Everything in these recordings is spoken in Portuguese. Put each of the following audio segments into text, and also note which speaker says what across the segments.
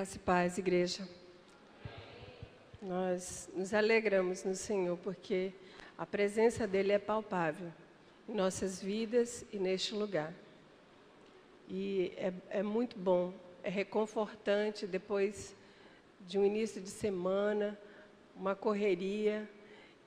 Speaker 1: Graça e paz, igreja. Nós nos alegramos no Senhor, porque a presença dEle é palpável em nossas vidas e neste lugar. E é muito bom, é reconfortante depois de um início de semana, uma correria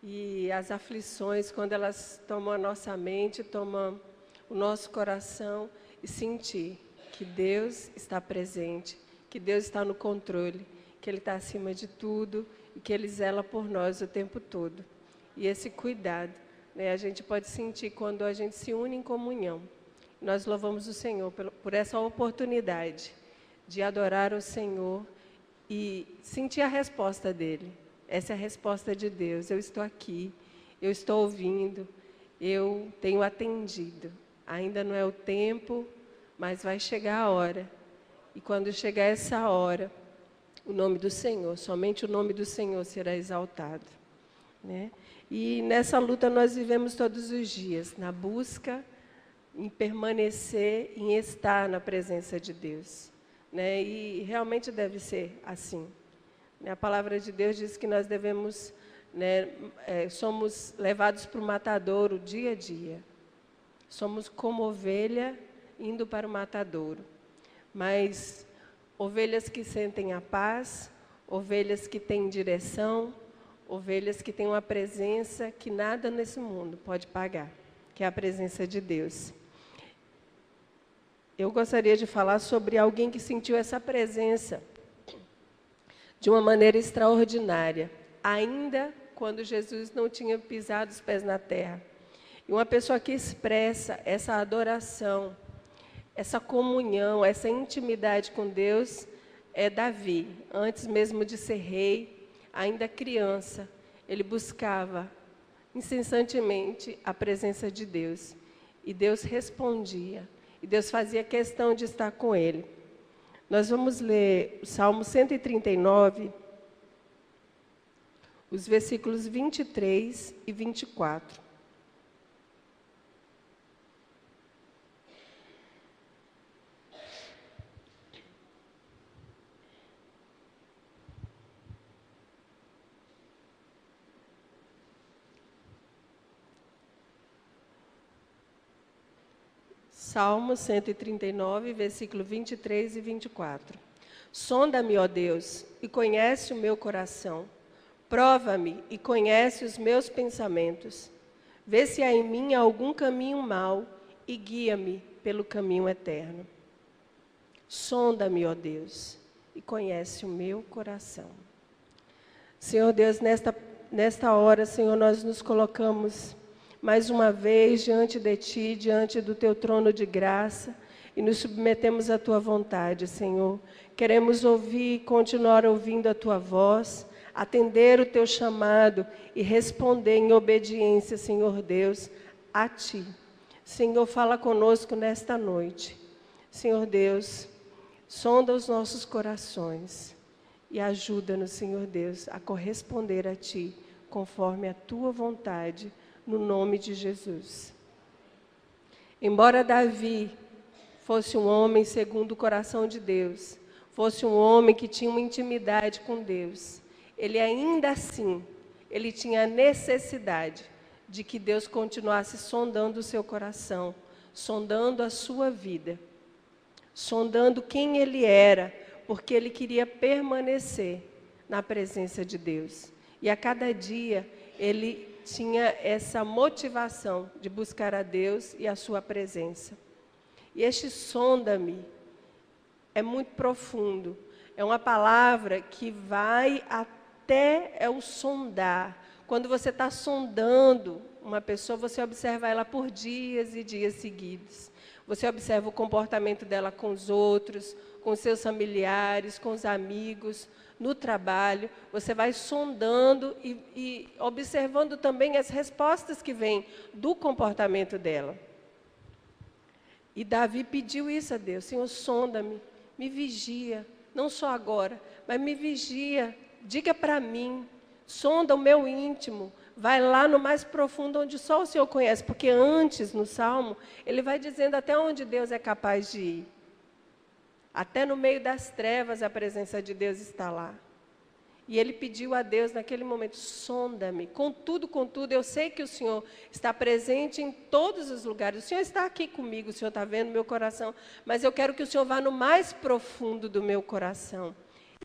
Speaker 1: e as aflições, quando elas tomam a nossa mente, tomam o nosso coração, e sentir que Deus está presente, que Deus está no controle, que Ele está acima de tudo e que Ele zela por nós o tempo todo. E esse cuidado, né, a gente pode sentir quando a gente se une em comunhão. Nós louvamos o Senhor por essa oportunidade de adorar o Senhor e sentir a resposta dEle. Essa é a resposta de Deus. Eu estou aqui, eu estou ouvindo, eu tenho atendido. Ainda não é o tempo, mas vai chegar a hora. E quando chegar essa hora, o nome do Senhor, somente o nome do Senhor será exaltado, né? E nessa luta nós vivemos todos os dias, na busca em permanecer, em estar na presença de Deus, né? E realmente deve ser assim. A palavra de Deus diz que nós devemos, né, somos levados para o matadouro dia a dia. Somos como ovelha indo para o matadouro. Mas ovelhas que sentem a paz, ovelhas que têm direção, ovelhas que têm uma presença que nada nesse mundo pode pagar, que é a presença de Deus. Eu gostaria de falar sobre alguém que sentiu essa presença de uma maneira extraordinária, ainda quando Jesus não tinha pisado os pés na terra. E uma pessoa que expressa essa adoração, essa comunhão, essa intimidade com Deus é Davi. Antes mesmo de ser rei, ainda criança, ele buscava incessantemente a presença de Deus. E Deus respondia, e Deus fazia questão de estar com ele. Nós vamos ler o Salmo 139, os versículos 23 e 24. Salmo 139, versículo 23 e 24. Sonda-me, ó Deus, e conhece o meu coração. Prova-me e conhece os meus pensamentos. Vê se há em mim algum caminho mau e guia-me pelo caminho eterno. Sonda-me, ó Deus, e conhece o meu coração. Senhor Deus, nesta hora, Senhor, nós nos colocamos mais uma vez diante de Ti, diante do Teu trono de graça, e nos submetemos à Tua vontade, Senhor. Queremos ouvir, continuar ouvindo a Tua voz, atender o Teu chamado e responder em obediência, Senhor Deus, a Ti. Senhor, fala conosco nesta noite. Senhor Deus, sonda os nossos corações e ajuda-nos, Senhor Deus, a corresponder a Ti, conforme a Tua vontade, no nome de Jesus. Embora Davi fosse um homem segundo o coração de Deus, fosse um homem que tinha uma intimidade com Deus, ele ainda assim, ele tinha a necessidade de que Deus continuasse sondando o seu coração, sondando a sua vida, sondando quem ele era, porque ele queria permanecer na presença de Deus. E a cada dia ele tinha essa motivação de buscar a Deus e a sua presença. E este sonda-me é muito profundo. É uma palavra que vai até o sondar. Quando você está sondando uma pessoa, você observa ela por dias e dias seguidos. Você observa o comportamento dela com os outros, com seus familiares, com os amigos, no trabalho. Você vai sondando e observando também as respostas que vêm do comportamento dela. E Davi pediu isso a Deus: Senhor, sonda-me, me vigia, não só agora, mas me vigia, diga para mim, sonda o meu íntimo, vai lá no mais profundo onde só o Senhor conhece, porque antes, no Salmo, ele vai dizendo até onde Deus é capaz de ir. Até no meio das trevas a presença de Deus está lá. E ele pediu a Deus naquele momento, sonda-me. Contudo, eu sei que o Senhor está presente em todos os lugares. O Senhor está aqui comigo, o Senhor está vendo meu coração. Mas eu quero que o Senhor vá no mais profundo do meu coração.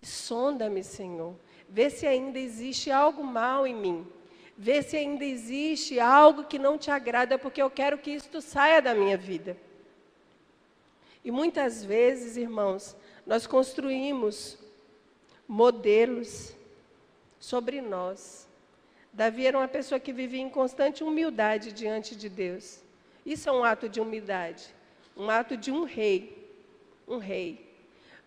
Speaker 1: Sonda-me, Senhor. Vê se ainda existe algo mal em mim. Vê se ainda existe algo que não te agrada, porque eu quero que isto saia da minha vida. E muitas vezes, irmãos, nós construímos modelos sobre nós. Davi era uma pessoa que vivia em constante humildade diante de Deus. Isso é um ato de humildade, um ato de um rei.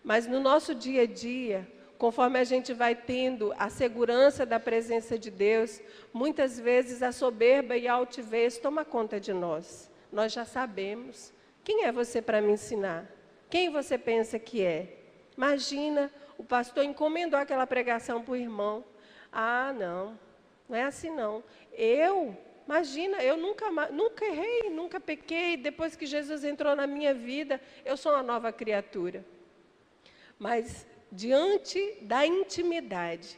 Speaker 1: Mas no nosso dia a dia, conforme a gente vai tendo a segurança da presença de Deus, muitas vezes a soberba e a altivez toma conta de nós. Nós já sabemos. Quem é você para me ensinar? Quem você pensa que é? Imagina, o pastor encomendou aquela pregação para o irmão. Ah, não é assim não. Imagina, eu nunca errei, nunca pequei. Depois que Jesus entrou na minha vida, eu sou uma nova criatura. Mas diante da intimidade,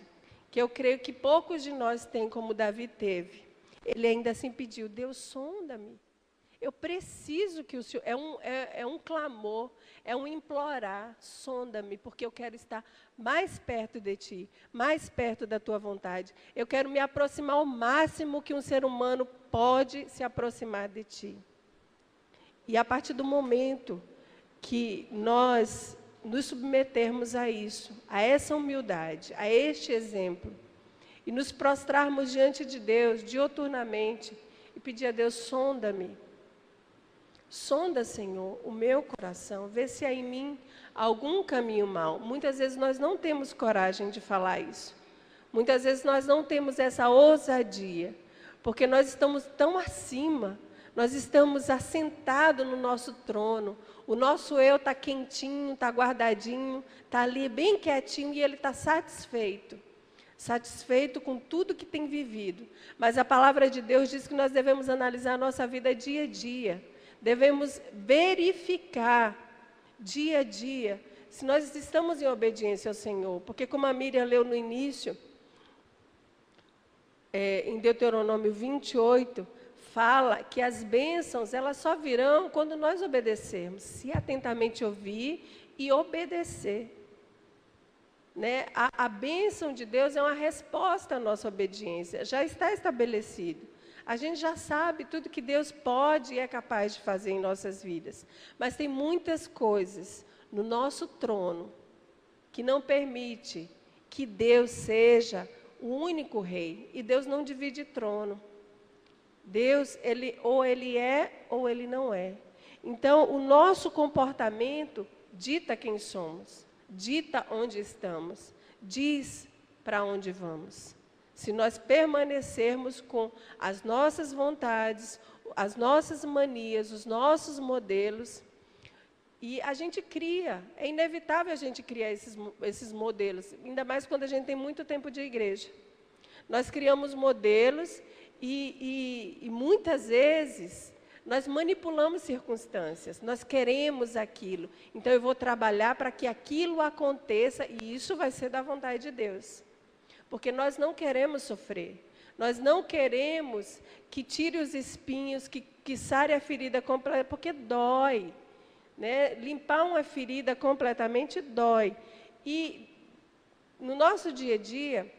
Speaker 1: que eu creio que poucos de nós têm como Davi teve, ele ainda assim pediu, Deus, sonda-me. Eu preciso que o Senhor, é um clamor, é um implorar, sonda-me, porque eu quero estar mais perto de Ti, mais perto da Tua vontade. Eu quero me aproximar ao máximo que um ser humano pode se aproximar de Ti. E a partir do momento que nós nos submetermos a isso, a essa humildade, a este exemplo, e nos prostrarmos diante de Deus, dioturnamente, e pedir a Deus, sonda-me. Sonda, Senhor, o meu coração, vê se há em mim algum caminho mau. Muitas vezes nós não temos coragem de falar isso. Muitas vezes nós não temos essa ousadia, porque nós estamos tão acima, nós estamos assentados no nosso trono. O nosso eu está quentinho, está guardadinho, está ali bem quietinho e ele está satisfeito. Satisfeito com tudo que tem vivido. Mas a palavra de Deus diz que nós devemos analisar a nossa vida dia a dia. Devemos verificar dia a dia se nós estamos em obediência ao Senhor. Porque como a Miriam leu no início, em Deuteronômio 28, fala que as bênçãos elas só virão quando nós obedecermos. Se atentamente ouvir e obedecer. Né? A bênção de Deus é uma resposta à nossa obediência. Já está estabelecido. A gente já sabe tudo que Deus pode e é capaz de fazer em nossas vidas. Mas tem muitas coisas no nosso trono que não permite que Deus seja o único rei. E Deus não divide trono. Deus, ou ele é ou ele não é. Então, o nosso comportamento dita quem somos, dita onde estamos, diz para onde vamos. Se nós permanecermos com as nossas vontades, as nossas manias, os nossos modelos, e a gente cria, é inevitável a gente criar esses modelos, ainda mais quando a gente tem muito tempo de igreja. Nós criamos modelos e muitas vezes nós manipulamos circunstâncias, nós queremos aquilo. Então eu vou trabalhar para que aquilo aconteça e isso vai ser da vontade de Deus. Porque nós não queremos sofrer, nós não queremos que tire os espinhos, que sare a ferida completa, porque dói. Né? Limpar uma ferida completamente dói. E no nosso dia a dia,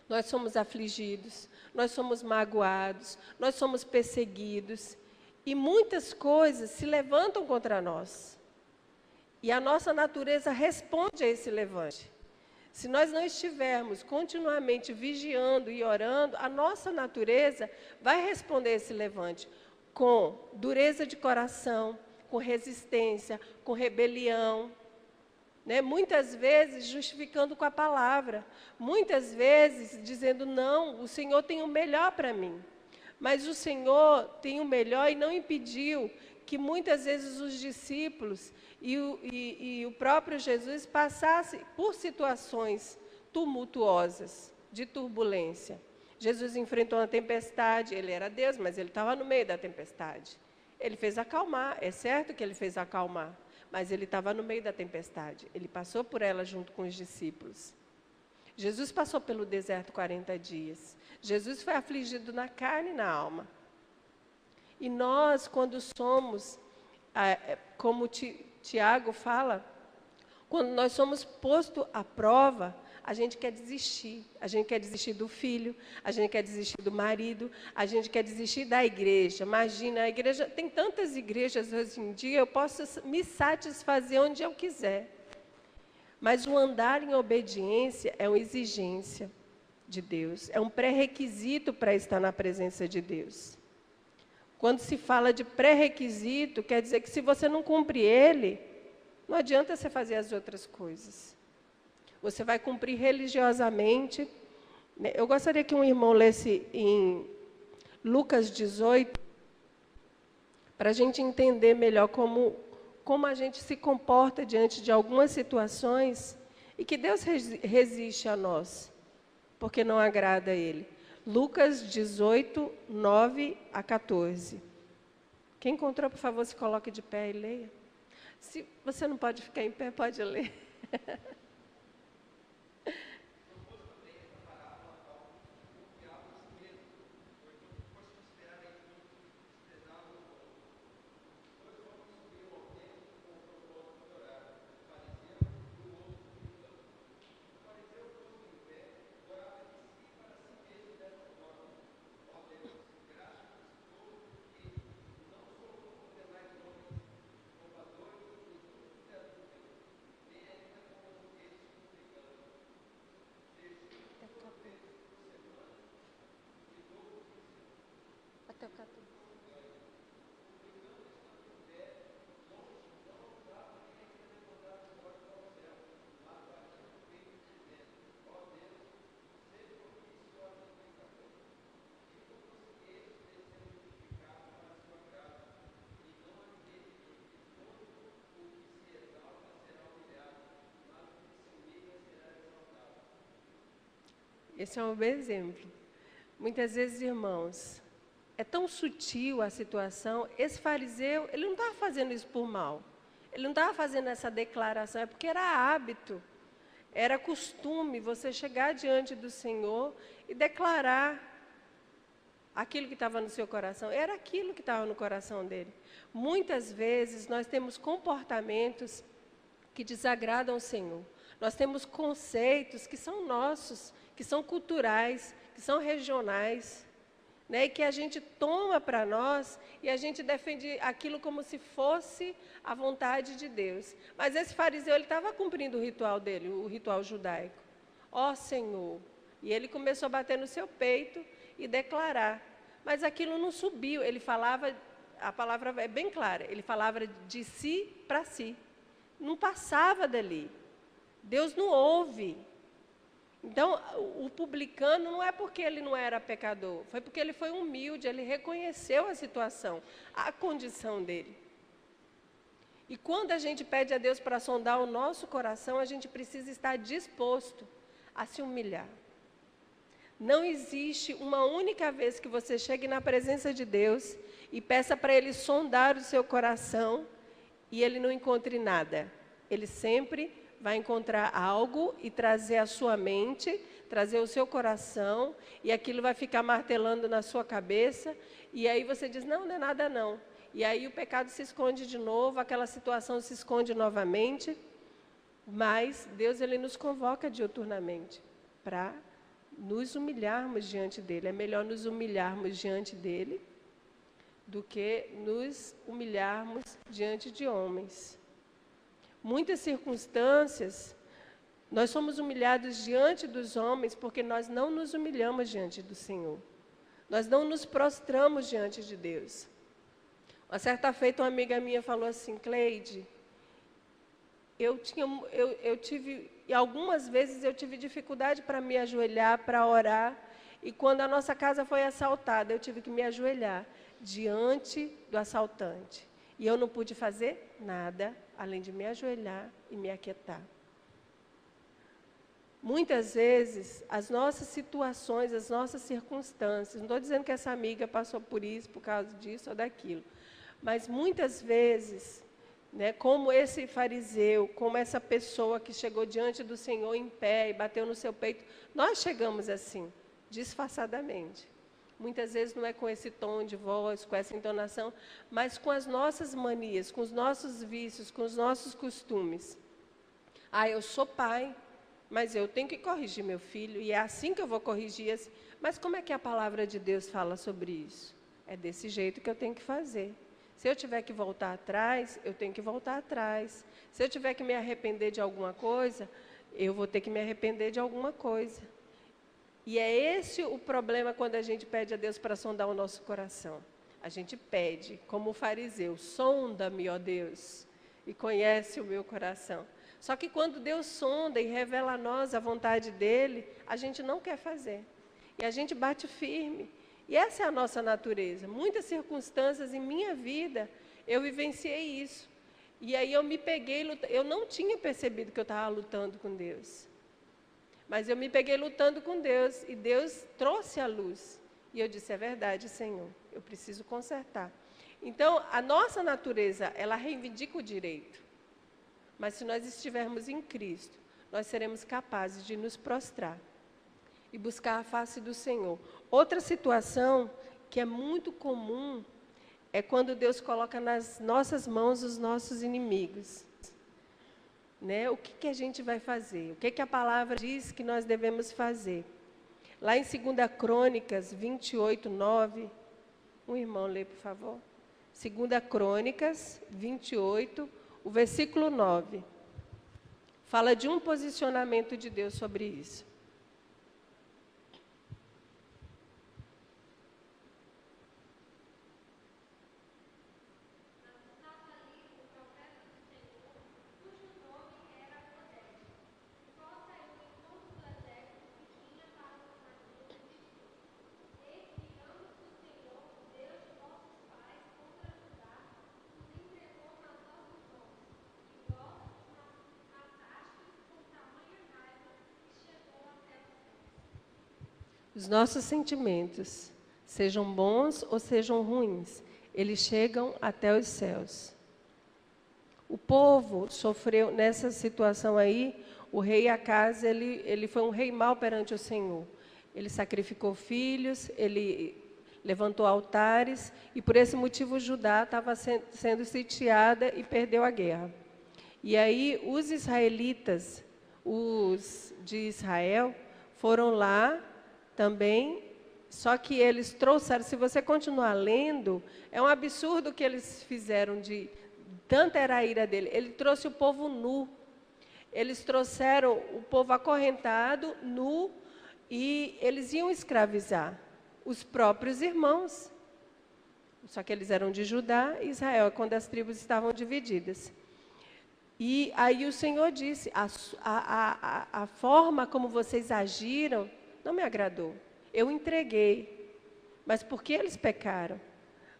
Speaker 1: nós somos afligidos, nós somos magoados, nós somos perseguidos. E muitas coisas se levantam contra nós. E a nossa natureza responde a esse levante. Se nós não estivermos continuamente vigiando e orando, a nossa natureza vai responder a esse levante com dureza de coração, com resistência, com rebelião. Né? Muitas vezes justificando com a palavra, muitas vezes dizendo, não, o Senhor tem o melhor para mim. Mas o Senhor tem o melhor e não impediu que muitas vezes os discípulos e o próprio Jesus passassem por situações tumultuosas, de turbulência. Jesus enfrentou uma tempestade, ele era Deus, mas ele estava no meio da tempestade. Ele fez acalmar, é certo que ele fez acalmar. mas ele estava no meio da tempestade. Ele passou por ela junto com os discípulos. Jesus passou pelo deserto 40 dias. Jesus foi afligido na carne e na alma. E nós, quando somos, como Tiago fala, quando nós somos postos à prova, a gente quer desistir. A gente quer desistir do filho, a gente quer desistir do marido, a gente quer desistir da igreja. Imagina, a igreja, tem tantas igrejas hoje em dia, eu posso me satisfazer onde eu quiser. Mas o andar em obediência é uma exigência de Deus, é um pré-requisito para estar na presença de Deus. Quando se fala de pré-requisito, quer dizer que se você não cumpre ele, não adianta você fazer as outras coisas. Você vai cumprir religiosamente. Eu gostaria que um irmão lesse em Lucas 18, para a gente entender melhor como a gente se comporta diante de algumas situações e que Deus resiste a nós, porque não agrada a Ele. Lucas 18, 9 a 14. Quem encontrou, por favor, se coloque de pé e leia. Se você não pode ficar em pé, pode ler. Até o 14. Esse é um bom exemplo. Muitas vezes, irmãos, é tão sutil a situação. Esse fariseu, ele não estava fazendo isso por mal. Ele não estava fazendo essa declaração, é porque era hábito. Era costume você chegar diante do Senhor e declarar aquilo que estava no seu coração. Era aquilo que estava no coração dele. Muitas vezes nós temos comportamentos que desagradam o Senhor. Nós temos conceitos que são nossos, que são culturais, que são regionais, né, e que a gente toma para nós e a gente defende aquilo como se fosse a vontade de Deus. Mas esse fariseu, ele estava cumprindo o ritual dele, o ritual judaico. Ó Senhor! E ele começou a bater no seu peito e declarar. Mas aquilo não subiu, ele falava, a palavra é bem clara, ele falava de si para si. Não passava dali. Deus não ouve. Então, o publicano não é porque ele não era pecador, foi porque ele foi humilde, ele reconheceu a situação, a condição dele. E quando a gente pede a Deus para sondar o nosso coração, a gente precisa estar disposto a se humilhar. Não existe uma única vez que você chegue na presença de Deus e peça para Ele sondar o seu coração e Ele não encontre nada. Ele sempre vai encontrar algo e trazer a sua mente, trazer o seu coração, e aquilo vai ficar martelando na sua cabeça, e aí você diz, não, não é nada não. E aí o pecado se esconde de novo, aquela situação se esconde novamente, mas Deus, Ele nos convoca diuturnamente para nos humilharmos diante dEle. É melhor nos humilharmos diante dEle do que nos humilharmos diante de homens. Muitas circunstâncias, nós somos humilhados diante dos homens porque nós não nos humilhamos diante do Senhor. Nós não nos prostramos diante de Deus. Uma certa feita, uma amiga minha falou assim, Cleide, algumas vezes eu tive dificuldade para me ajoelhar, para orar, e quando a nossa casa foi assaltada, eu tive que me ajoelhar diante do assaltante. E eu não pude fazer nada, além de me ajoelhar e me aquietar. Muitas vezes, as nossas situações, as nossas circunstâncias, não estou dizendo que essa amiga passou por isso, por causa disso ou daquilo, mas muitas vezes, né? Como esse fariseu, como essa pessoa que chegou diante do Senhor em pé e bateu no seu peito, nós chegamos assim, disfarçadamente. Muitas vezes não é com esse tom de voz, com essa entonação, mas com as nossas manias, com os nossos vícios, com os nossos costumes. Ah, eu sou pai, mas eu tenho que corrigir meu filho, e é assim que eu vou corrigir. Mas como é que a palavra de Deus fala sobre isso? É desse jeito que eu tenho que fazer. Se eu tiver que voltar atrás, eu tenho que voltar atrás. Se eu tiver que me arrepender de alguma coisa, eu vou ter que me arrepender de alguma coisa. E é esse o problema quando a gente pede a Deus para sondar o nosso coração. A gente pede, como o fariseu, sonda-me, ó Deus, e conhece o meu coração. Só que quando Deus sonda e revela a nós a vontade dEle, a gente não quer fazer. E a gente bate firme. E essa é a nossa natureza. Muitas circunstâncias em minha vida, eu vivenciei isso. E aí eu me peguei, eu não tinha percebido que eu estava lutando com Deus. Mas eu me peguei lutando com Deus, e Deus trouxe a luz. E eu disse, é verdade, Senhor, eu preciso consertar. Então, a nossa natureza, ela reivindica o direito. Mas se nós estivermos em Cristo, nós seremos capazes de nos prostrar e buscar a face do Senhor. Outra situação que é muito comum é quando Deus coloca nas nossas mãos os nossos inimigos. Né? O que a gente vai fazer? O que a palavra diz que nós devemos fazer? Lá em 2 Crônicas 28, 9, um irmão lê, por favor. 2 Crônicas 28, o versículo 9. Fala de um posicionamento de Deus sobre isso. Os nossos sentimentos, sejam bons ou sejam ruins, eles chegam até os céus. O povo sofreu nessa situação aí, o rei Acaz, ele foi um rei mau perante o Senhor. Ele sacrificou filhos, ele levantou altares, e por esse motivo Judá estava sendo sitiada e perdeu a guerra. E aí os israelitas, os de Israel, foram lá também, só que eles trouxeram, se você continuar lendo, é um absurdo o que eles fizeram, tanta era a ira dele. Ele trouxe o povo nu, eles trouxeram o povo acorrentado, nu, e eles iam escravizar os próprios irmãos. Só que eles eram de Judá e Israel, quando as tribos estavam divididas. E aí o Senhor disse, a forma como vocês agiram não me agradou. Eu entreguei, mas porque eles pecaram?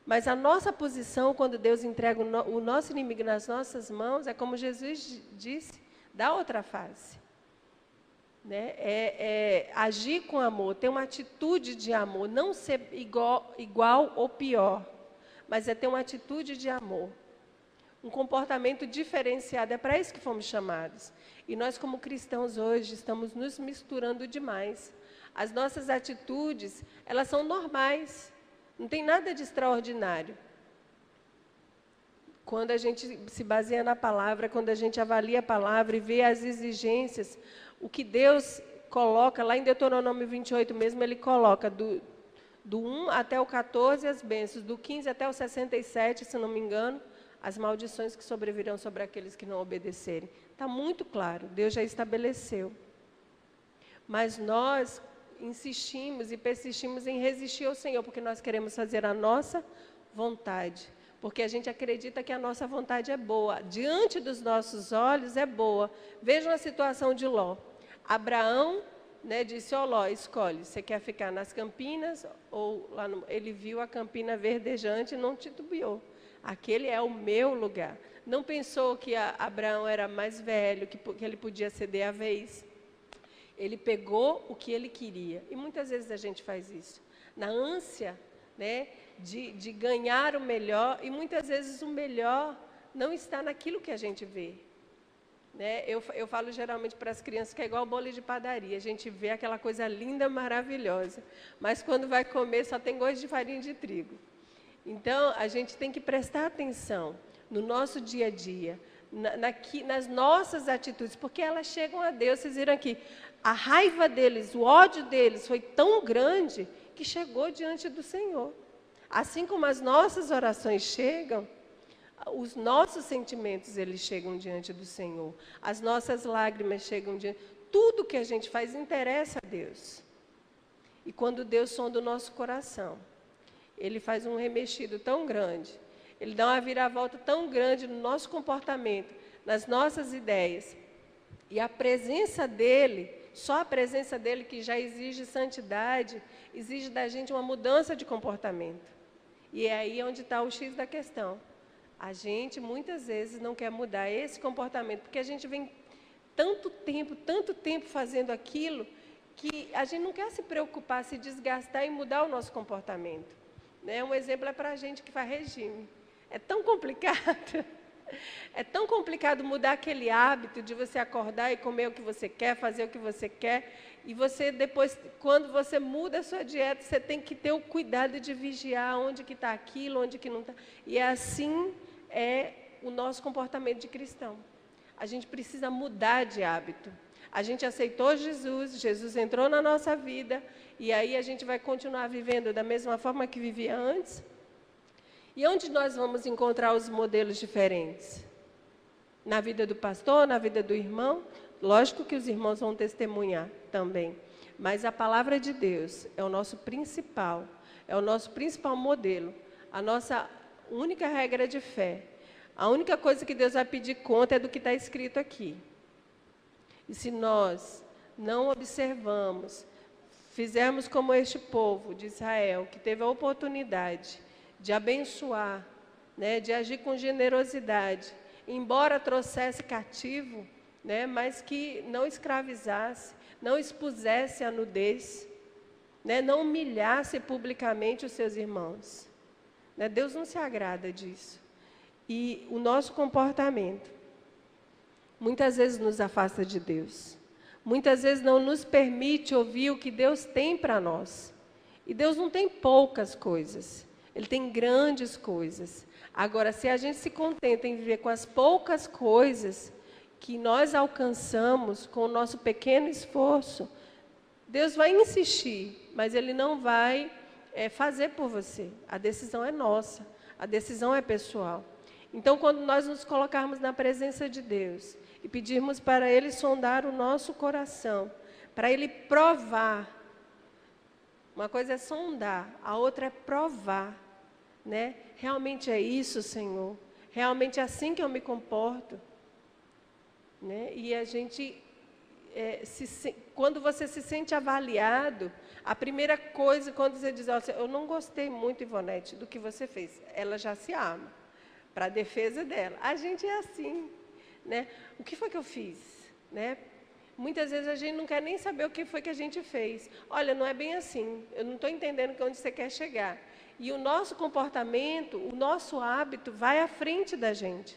Speaker 1: Mas a nossa posição, quando Deus entrega o nosso inimigo nas nossas mãos, é como Jesus disse, dá outra face. Né? Agir com amor, ter uma atitude de amor, não ser igual ou pior, mas é ter uma atitude de amor. Um comportamento diferenciado, é para isso que fomos chamados. E nós, como cristãos hoje, estamos nos misturando demais. As nossas atitudes, elas são normais, não tem nada de extraordinário. Quando a gente se baseia na palavra, quando a gente avalia a palavra e vê as exigências, o que Deus coloca, lá em Deuteronômio 28 mesmo, ele coloca do 1 até o 14 as bênçãos, do 15 até o 67, se não me engano, as maldições que sobrevirão sobre aqueles que não obedecerem. Está muito claro, Deus já estabeleceu. Mas nós insistimos e persistimos em resistir ao Senhor, porque nós queremos fazer a nossa vontade. Porque a gente acredita que a nossa vontade é boa. Diante dos nossos olhos é boa. Vejam a situação de Ló. Abraão, né, disse, ó Ló, escolhe, você quer ficar nas campinas ou lá no... Ele viu a campina verdejante e não titubeou. Aquele é o meu lugar. Não pensou que Abraão era mais velho, que ele podia ceder a vez. Ele pegou o que ele queria. E muitas vezes a gente faz isso. Na ânsia, né, de ganhar o melhor, e muitas vezes o melhor não está naquilo que a gente vê. Né? Eu falo geralmente para as crianças que é igual bolo de padaria. A gente vê aquela coisa linda, maravilhosa, mas quando vai comer só tem gosto de farinha de trigo. Então, a gente tem que prestar atenção no nosso dia a dia, nas nossas atitudes, porque elas chegam a Deus. Vocês viram aqui, a raiva deles, o ódio deles foi tão grande que chegou diante do Senhor. Assim como as nossas orações chegam, os nossos sentimentos, eles chegam diante do Senhor. As nossas lágrimas chegam diante. Tudo que a gente faz interessa a Deus. E quando Deus sonda o nosso coração, Ele faz um remexido tão grande, Ele dá uma viravolta tão grande no nosso comportamento, nas nossas ideias. E a presença dEle, só a presença dEle que já exige santidade, exige da gente uma mudança de comportamento. E é aí onde está o X da questão. A gente, muitas vezes, não quer mudar esse comportamento, porque a gente vem tanto tempo fazendo aquilo, que a gente não quer se preocupar, se desgastar e mudar o nosso comportamento. Né? Um exemplo é para a gente que faz regime. É tão complicado. É tão complicado mudar aquele hábito de você acordar e comer o que você quer, fazer o que você quer. E você depois, quando você muda a sua dieta, você tem que ter o cuidado de vigiar onde que está aquilo, onde que não está. E assim é o nosso comportamento de cristão. A gente precisa mudar de hábito. A gente aceitou Jesus, Jesus entrou na nossa vida, e aí a gente vai continuar vivendo da mesma forma que vivia antes. E onde nós vamos encontrar os modelos diferentes? Na vida do pastor, na vida do irmão? Lógico que os irmãos vão testemunhar também. Mas a palavra de Deus é o nosso principal modelo, a nossa única regra de fé. A única coisa que Deus vai pedir conta é do que está escrito aqui. E se nós não observamos, fizermos como este povo de Israel, que teve a oportunidade de abençoar, né, de agir com generosidade, embora trouxesse cativo, né, mas que não escravizasse, não expusesse a nudez, né, não humilhasse publicamente os seus irmãos. Né, Deus não se agrada disso. E o nosso comportamento muitas vezes nos afasta de Deus. Muitas vezes não nos permite ouvir o que Deus tem para nós. E Deus não tem poucas coisas. Ele tem grandes coisas. Agora, se a gente se contenta em viver com as poucas coisas que nós alcançamos com o nosso pequeno esforço, Deus vai insistir, mas Ele não vai fazer por você. A decisão é nossa, a decisão é pessoal. Então, quando nós nos colocarmos na presença de Deus e pedirmos para Ele sondar o nosso coração, para Ele provar, uma coisa é sondar, a outra é provar. Né? Realmente é isso, Senhor? Realmente é assim que eu me comporto? Né? E a gente, quando você se sente avaliado, a primeira coisa, quando você diz, eu não gostei muito, Ivonete, do que você fez, ela já se arma para a defesa dela. A gente é assim. Né? O que foi que eu fiz? Né? Muitas vezes a gente não quer nem saber o que foi que a gente fez. Olha, não é bem assim, eu não estou entendendo onde você quer chegar. E o nosso comportamento, o nosso hábito vai à frente da gente.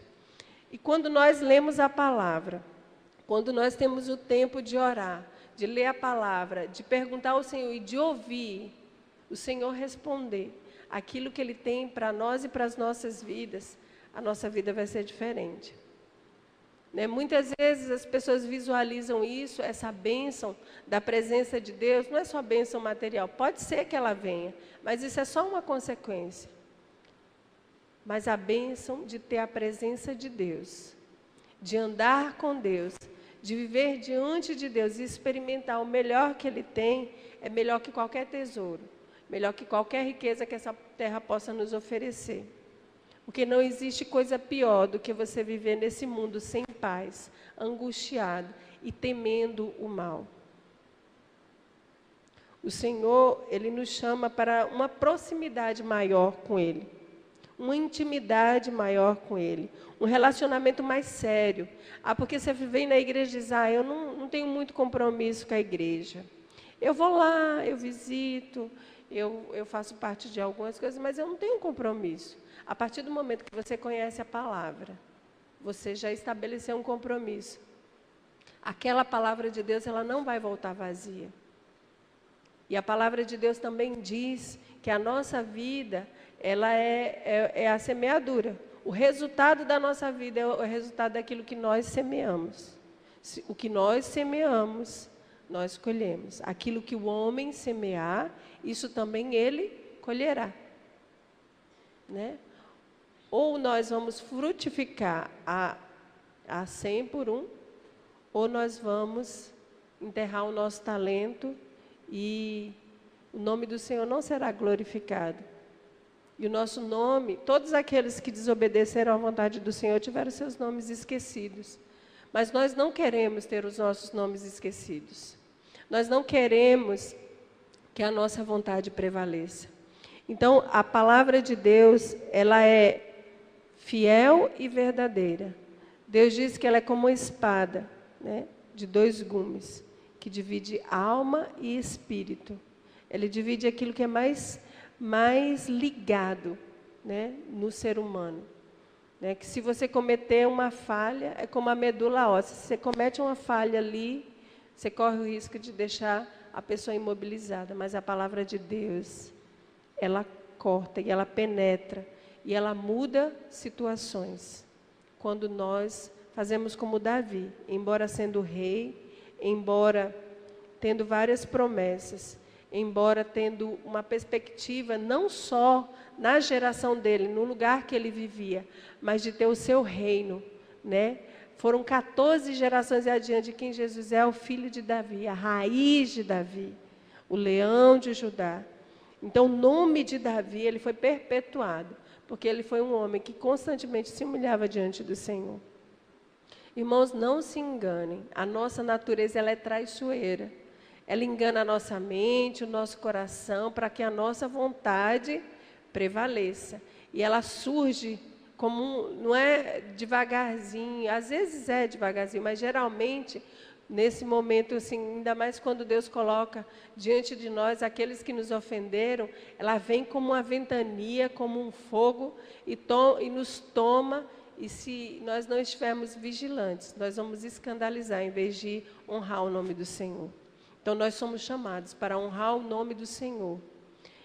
Speaker 1: E quando nós lemos a palavra, quando nós temos o tempo de orar, de ler a palavra, de perguntar ao Senhor e de ouvir o Senhor responder aquilo que Ele tem para nós e para as nossas vidas, a nossa vida vai ser diferente. Né? Muitas vezes as pessoas visualizam isso, essa bênção da presença de Deus, não é só bênção material, pode ser que ela venha, mas isso é só uma consequência. Mas a bênção de ter a presença de Deus, de andar com Deus, de viver diante de Deus e experimentar o melhor que Ele tem, é melhor que qualquer tesouro, melhor que qualquer riqueza que essa terra possa nos oferecer. Porque não existe coisa pior do que você viver nesse mundo sem paz, angustiado e temendo o mal. O Senhor, Ele nos chama para uma proximidade maior com Ele, uma intimidade maior com Ele, um relacionamento mais sério. Porque você vem na igreja e diz, eu não tenho muito compromisso com a igreja. Eu vou lá, eu visito, eu faço parte de algumas coisas, mas eu não tenho compromisso. A partir do momento que você conhece a palavra, você já estabeleceu um compromisso. Aquela palavra de Deus, ela não vai voltar vazia. E a palavra de Deus também diz que a nossa vida, ela é a semeadura. O resultado da nossa vida é o resultado daquilo que nós semeamos. O que nós semeamos, nós colhemos. Aquilo que o homem semear, isso também ele colherá. Né? Ou nós vamos frutificar a 100 por 1, ou nós vamos enterrar o nosso talento e o nome do Senhor não será glorificado. E o nosso nome, todos aqueles que desobedeceram à vontade do Senhor tiveram seus nomes esquecidos. Mas nós não queremos ter os nossos nomes esquecidos. Nós não queremos que a nossa vontade prevaleça. Então, a palavra de Deus, ela é fiel e verdadeira. Deus diz que ela é como uma espada, né, de 2 gumes, que divide alma e espírito. Ele divide aquilo que é mais ligado, né, no ser humano. Né, que se você cometer uma falha, é como a medula óssea. Se você comete uma falha ali, você corre o risco de deixar a pessoa imobilizada. Mas a palavra de Deus, ela corta e ela penetra. E ela muda situações. Quando nós fazemos como Davi, embora sendo rei, embora tendo várias promessas, embora tendo uma perspectiva não só na geração dele, no lugar que ele vivia, mas de ter o seu reino, né? Foram 14 gerações adiante de quem Jesus é o filho de Davi, a raiz de Davi, o leão de Judá. Então, o nome de Davi, ele foi perpetuado, porque ele foi um homem que constantemente se humilhava diante do Senhor. Irmãos, não se enganem, a nossa natureza ela é traiçoeira. Ela engana a nossa mente, o nosso coração, para que a nossa vontade prevaleça. E ela surge como, não é devagarzinho, às vezes é devagarzinho, mas geralmente, nesse momento, assim, ainda mais quando Deus coloca diante de nós aqueles que nos ofenderam, ela vem como uma ventania, como um fogo, e nos toma, e se nós não estivermos vigilantes, nós vamos escandalizar, em vez de honrar o nome do Senhor. Então, nós somos chamados para honrar o nome do Senhor.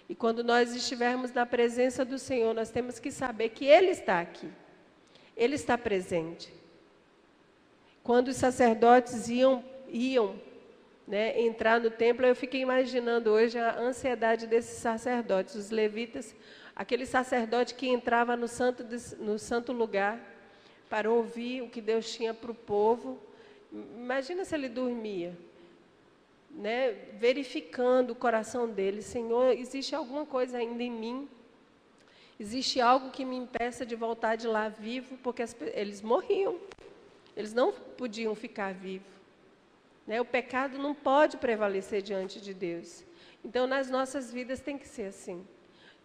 Speaker 1: E quando nós estivermos na presença do Senhor, nós temos que saber que Ele está aqui. Ele está presente. Quando os sacerdotes iam né, entrar no templo, eu fiquei imaginando hoje a ansiedade desses sacerdotes, os levitas, aquele sacerdote que entrava no santo lugar para ouvir o que Deus tinha para o povo. Imagina se ele dormia. Né, verificando o coração dele, Senhor, existe alguma coisa ainda em mim? Existe algo que me impeça de voltar de lá vivo? Porque eles morriam, eles não podiam ficar vivos. Né, o pecado não pode prevalecer diante de Deus. Então, nas nossas vidas tem que ser assim.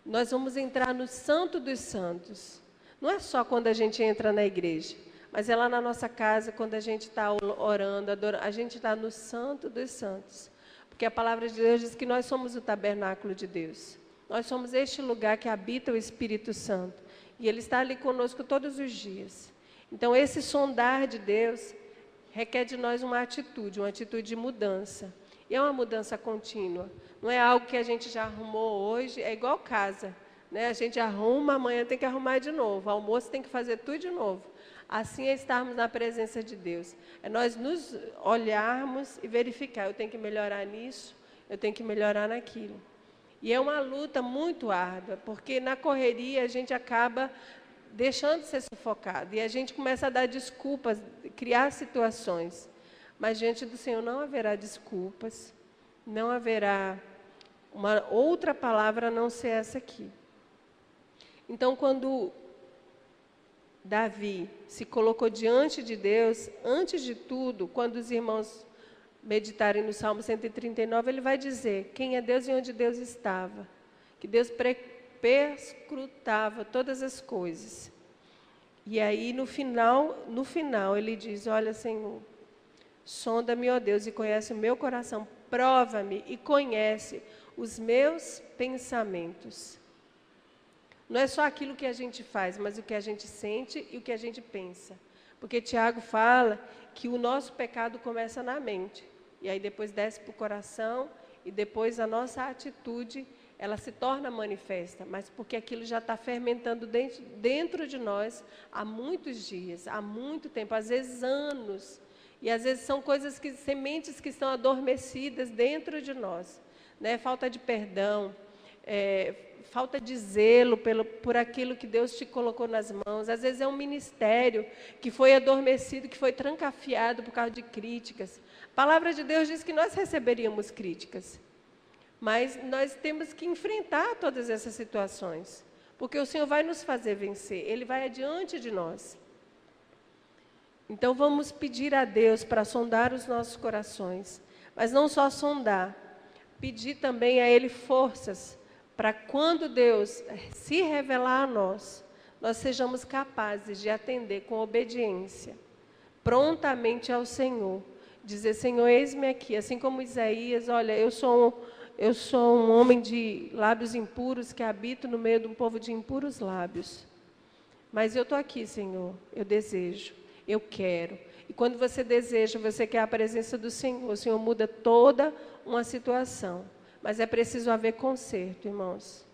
Speaker 1: Nós vamos entrar no Santo dos Santos. Não é só quando a gente entra na igreja, mas é lá na nossa casa, quando a gente está orando, adorando, a gente está no Santo dos Santos. Porque a palavra de Deus diz que nós somos o tabernáculo de Deus. Nós somos este lugar que habita o Espírito Santo. E Ele está ali conosco todos os dias. Então, esse sondar de Deus requer de nós uma atitude de mudança. E é uma mudança contínua. Não é algo que a gente já arrumou hoje, é igual casa. Né? A gente arruma, amanhã tem que arrumar de novo. Almoço tem que fazer tudo de novo. Assim é estarmos na presença de Deus. É nós nos olharmos e verificar, eu tenho que melhorar nisso, eu tenho que melhorar naquilo. E é uma luta muito árdua, porque na correria a gente acaba deixando de ser sufocado. E a gente começa a dar desculpas, criar situações. Mas diante do Senhor não haverá desculpas, não haverá uma outra palavra a não ser essa aqui. Então, quando Davi se colocou diante de Deus, antes de tudo, quando os irmãos meditarem no Salmo 139, ele vai dizer quem é Deus e onde Deus estava. Que Deus perscrutava todas as coisas. E aí, no final, ele diz, olha, Senhor, sonda-me, ó Deus, e conhece o meu coração, prova-me e conhece os meus pensamentos. Não é só aquilo que a gente faz, mas o que a gente sente e o que a gente pensa. Porque Tiago fala que o nosso pecado começa na mente. E aí depois desce para o coração e depois a nossa atitude, ela se torna manifesta. Mas porque aquilo já está fermentando dentro de nós há muitos dias, há muito tempo, às vezes anos. E às vezes são sementes que estão adormecidas dentro de nós. Né? Falta de perdão, falta de zelo por aquilo que Deus te colocou nas mãos. Às vezes é um ministério que foi adormecido, que foi trancafiado por causa de críticas. A palavra de Deus diz que nós receberíamos críticas, mas nós temos que enfrentar todas essas situações, porque o Senhor vai nos fazer vencer, Ele vai adiante de nós. Então vamos pedir a Deus para sondar os nossos corações, mas não só sondar, pedir também a Ele forças, para quando Deus se revelar a nós, nós sejamos capazes de atender com obediência, prontamente ao Senhor. Dizer, Senhor, eis-me aqui, assim como Isaías, olha, eu sou um homem de lábios impuros, que habito no meio de um povo de impuros lábios. Mas eu estou aqui, Senhor, eu desejo, eu quero. E quando você deseja, você quer a presença do Senhor, o Senhor muda toda uma situação. Mas é preciso haver conserto, irmãos.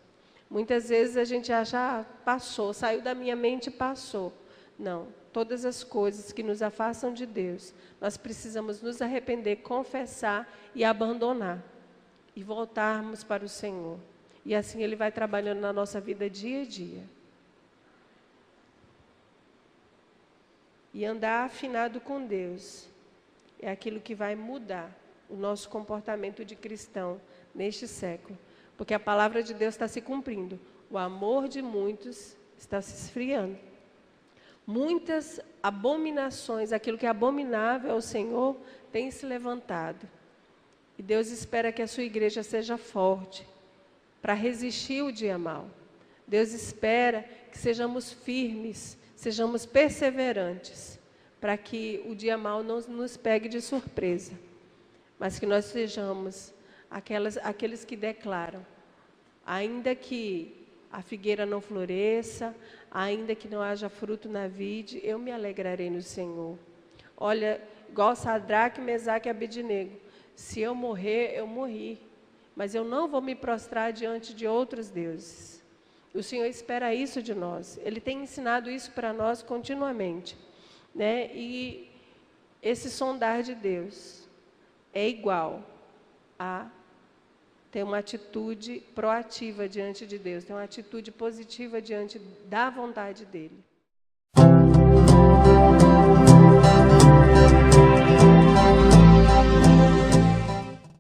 Speaker 1: Muitas vezes a gente acha, passou, saiu da minha mente e passou. Não, todas as coisas que nos afastam de Deus, nós precisamos nos arrepender, confessar e abandonar. E voltarmos para o Senhor. E assim Ele vai trabalhando na nossa vida dia a dia. E andar afinado com Deus é aquilo que vai mudar o nosso comportamento de cristão neste século. Porque a palavra de Deus está se cumprindo. O amor de muitos está se esfriando. Muitas abominações, aquilo que é abominável ao Senhor, tem se levantado. E Deus espera que a sua igreja seja forte para resistir o dia mau. Deus espera que sejamos firmes, sejamos perseverantes, para que o dia mau não nos pegue de surpresa. Mas que nós sejamos aqueles que declaram, ainda que a figueira não floresça, ainda que não haja fruto na vide, eu me alegrarei no Senhor. Olha, igual Sadraque, Mesaque e Abednego, se eu morrer, eu morri, mas eu não vou me prostrar diante de outros deuses. O Senhor espera isso de nós, Ele tem ensinado isso para nós continuamente, né? E esse sondar de Deus é igual a ter uma atitude proativa diante de Deus, ter uma atitude positiva diante da vontade dEle.